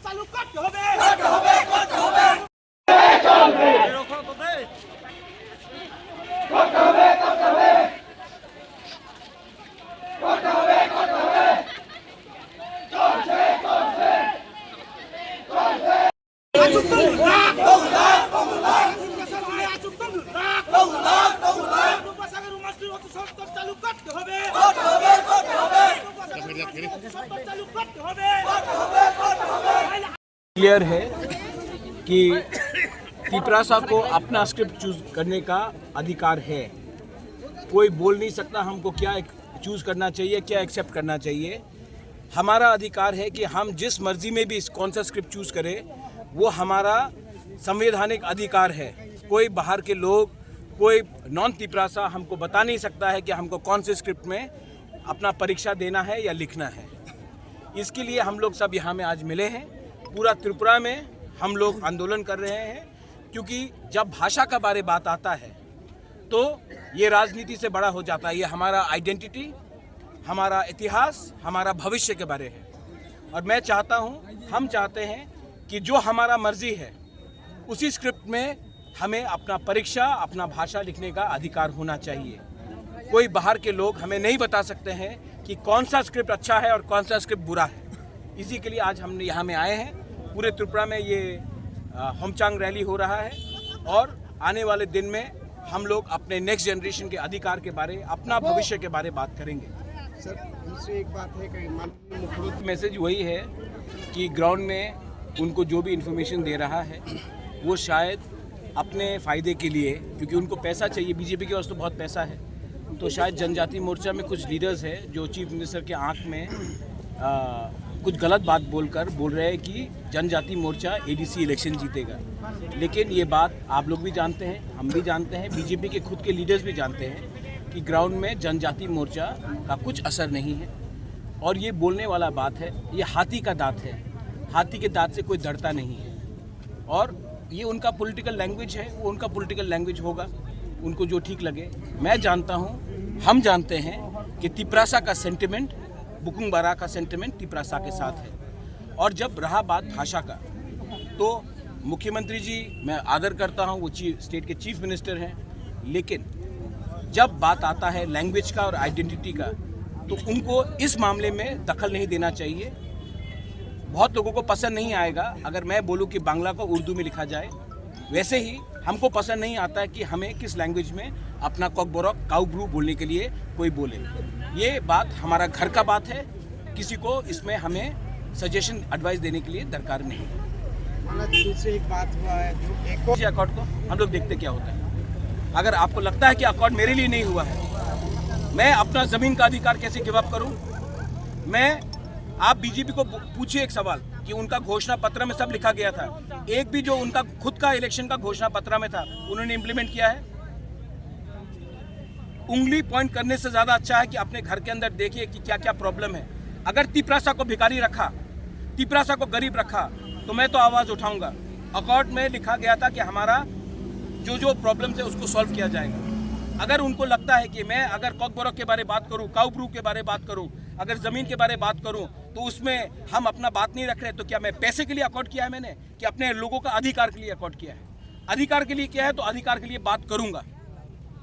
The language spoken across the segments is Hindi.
চালু করতে হবে। क्लियर है कि तिपरासा को अपना स्क्रिप्ट चूज करने का अधिकार है। कोई बोल नहीं सकता हमको क्या चूज करना चाहिए, क्या एक्सेप्ट करना चाहिए। हमारा अधिकार है कि हम जिस मर्जी में भी कौन सा स्क्रिप्ट चूज करें, वो हमारा संवैधानिक अधिकार है। कोई बाहर के लोग, कोई नॉन तिपरासा हमको बता नहीं सकता है कि हमको कौन से स्क्रिप्ट में अपना परीक्षा देना है या लिखना है। इसके लिए हम लोग सब यहाँ में आज मिले हैं। पूरा त्रिपुरा में हम लोग आंदोलन कर रहे हैं, क्योंकि जब भाषा का बारे बात आता है तो ये राजनीति से बड़ा हो जाता है। ये हमारा आइडेंटिटी, हमारा इतिहास, हमारा भविष्य के बारे है। और मैं चाहता हूँ, हम चाहते हैं कि जो हमारा मर्जी है उसी स्क्रिप्ट में हमें अपना परीक्षा, अपना भाषा लिखने का अधिकार होना चाहिए। कोई बाहर के लोग हमें नहीं बता सकते हैं कि कौन सा स्क्रिप्ट अच्छा है और कौन सा स्क्रिप्ट बुरा है। इसी के लिए आज हम यहाँ में आए हैं। पूरे त्रिपुरा में ये होमचांग रैली हो रहा है और आने वाले दिन में हम लोग अपने नेक्स्ट जनरेशन के अधिकार के बारे, अपना भविष्य के बारे बात करेंगे। सर, दूसरी एक बात है कि माननीय मुख्यमंत्री मैसेज वही है कि ग्राउंड में उनको जो भी इंफॉर्मेशन दे रहा है वो शायद अपने फ़ायदे के लिए, क्योंकि उनको पैसा चाहिए, बीजेपी के पास तो बहुत पैसा है, तो शायद जनजाति मोर्चा में कुछ लीडर्स हैं जो चीफ मिनिस्टर के आंख में कुछ गलत बात बोल रहे हैं कि जनजाति मोर्चा एडीसी इलेक्शन जीतेगा। लेकिन ये बात आप लोग भी जानते हैं, हम भी जानते हैं, बीजेपी के खुद के लीडर्स भी जानते हैं कि ग्राउंड में जनजाति मोर्चा का कुछ असर नहीं है। और ये बोलने वाला बात है, ये हाथी का दांत है। हाथी के दांत से कोई डरता नहीं है। और ये उनका पॉलिटिकल लैंग्वेज है, वो उनका पॉलिटिकल लैंग्वेज होगा, उनको जो ठीक लगे। मैं जानता हूँ, हम जानते हैं कि तिपरासा का सेंटिमेंट, बुकुंग बारा का सेंटिमेंट तिपरासा के साथ है। और जब रहा बात भाषा का, तो मुख्यमंत्री जी मैं आदर करता हूँ, वो स्टेट के चीफ मिनिस्टर हैं, लेकिन जब बात आता है लैंग्वेज का और आइडेंटिटी का, तो उनको इस मामले में दखल नहीं देना चाहिए। बहुत लोगों को पसंद नहीं आएगा अगर मैं बोलूँ कि बांग्ला को उर्दू में लिखा जाए, वैसे ही हमको पसंद नहीं आता है कि हमें किस लैंग्वेज में अपना कॉकबोरक काउब्रू बोलने के लिए कोई बोले। ये बात हमारा घर का बात है, किसी को इसमें हमें सजेशन एडवाइस देने के लिए दरकार नहीं है। दूसरी एक बात हुआ है जो अकॉर्ड को हम लोग देखते क्या होता है। अगर आपको लगता है कि अकॉर्ड मेरे लिए नहीं हुआ है, मैं अपना ज़मीन का अधिकार कैसे गिव अप करूँ? आप बीजेपी को पूछिए एक सवाल कि उनका घोषणा पत्र में सब लिखा गया था, एक भी जो उनका खुद का इलेक्शन का घोषणा पत्र में था उन्होंने इम्प्लीमेंट किया है? उंगली पॉइंट करने से ज़्यादा अच्छा है कि अपने घर के अंदर देखिए कि क्या क्या प्रॉब्लम है। अगर तिपरासा को भिखारी रखा, तिपरासा को गरीब रखा, तो मैं तो आवाज़ उठाऊंगा। अकॉर्ड में लिखा गया था कि हमारा जो जो प्रॉब्लम है उसको सॉल्व किया जाएगा। अगर उनको लगता है कि मैं अगर कॉकबोरक के बारे बात करूं, काउब्रू के बारे बात करूं, अगर ज़मीन के बारे बात करूं, तो उसमें हम अपना बात नहीं रख रहे, तो क्या मैं पैसे के लिए अकॉर्ड किया है मैंने, कि अपने लोगों का अधिकार के लिए अकॉर्ड किया है? अधिकार के लिए किया है तो अधिकार के लिए बात करूंगा।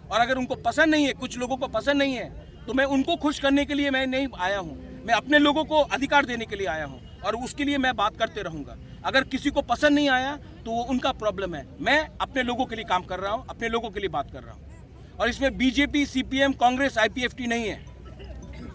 और अगर उनको पसंद नहीं है, कुछ लोगों को पसंद नहीं है, तो मैं उनको खुश करने के लिए मैं नहीं आया हूँ, मैं अपने लोगों को अधिकार देने के लिए आया हूँ और उसके लिए मैं बात करते रहूँगा। अगर किसी को पसंद नहीं आया तो वो उनका प्रॉब्लम है। मैं अपने लोगों के लिए काम कर रहा हूँ, अपने लोगों के लिए बात कर रहा हूँ। और इसमें बीजेपी, सीपीएम, कांग्रेस, आईपीएफटी नहीं है।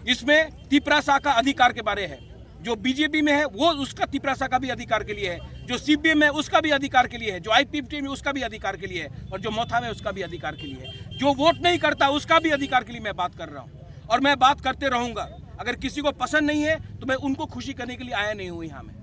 इसमें तिपरासा का अधिकार के बारे है। जो बीजेपी में है वो उसका तिपरासा का भी अधिकार के लिए है, जो सीपीएम में उसका भी अधिकार के लिए है, जो आईपीएफटी में उसका भी अधिकार के लिए है, और जो मोथा में उसका भी अधिकार के लिए है, जो वोट नहीं करता उसका भी अधिकार के लिए मैं बात कर रहा हूँ और मैं बात करते रहूँगा। अगर किसी को पसंद नहीं है तो मैं उनको खुशी करने के लिए आया नहीं हूँ यहाँ में।